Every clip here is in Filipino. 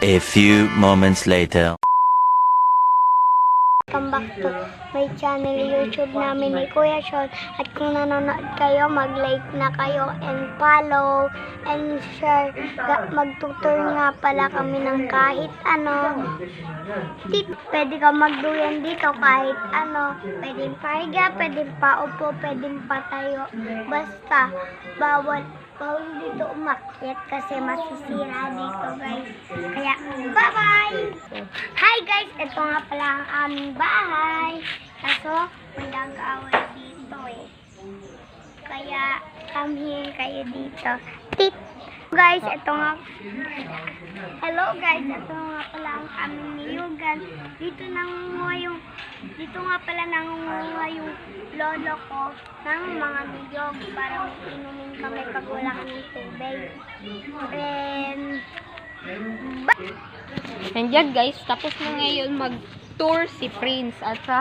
A few moments later. Welcome back to my channel YouTube namin ni Kuya Sean. At kung nanonood kayo, mag-like na kayo and follow and share. Magtutur nga pala kami ng kahit ano. Pwede ka magduyan dito kahit ano. Pwede pahiga, pwede paupo, pwede patayo. Basta, bawal dito umakyat kasi masisira dito, guys. Kaya, bye-bye! Hi guys! Ito nga pala ang aming bahay. Kaso, may nag-away dito eh. Kaya, come here kayo dito. Tit! Guys, ito nga. Hello guys! Ito nga pala ang aming niyugan. Dito nga pala nangunguha yung lolo ko ng mga niyog para inumin kami pag wala kaming tubig. And yan guys, tapos na ngayon mag-tour si Prince at sa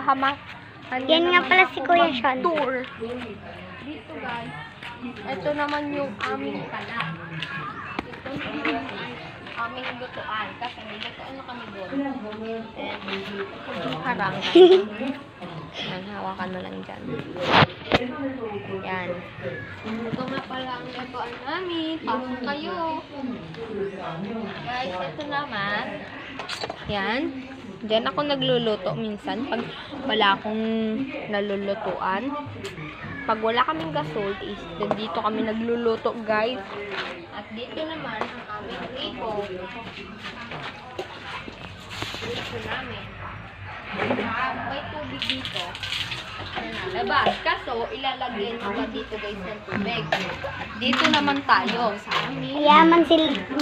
Yan nga pala si Kuya Sean. Tour. Dito guys, ito naman yung aming pala. Ito yung aming lutuan kasi may lutuan na kami doon. And yung harang. Yan, hawakan mo lang dyan. Yan. Ito nga pala ang lutuan namin. Pasok kayo. Guys, ito naman. Yan. Diyan ako nagluluto minsan pag wala akong nalulutuan. Pag wala kaming gasol, is dito kami nagluluto, guys. At dito naman ang aming ito. Dito namin. May tubig dito. Labas. Kaso, ilalagyan nyo pa dito guys ng tubig. At dito naman tayo sa amin.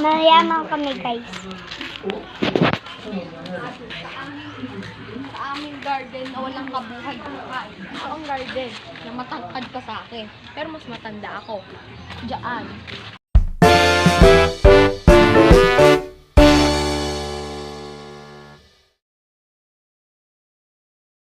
Mayaman kami guys. Sa aming garden na walang kabuhay-buhay. Ito ang garden na matangkad pa sa akin. Pero mas matanda ako. Diyan.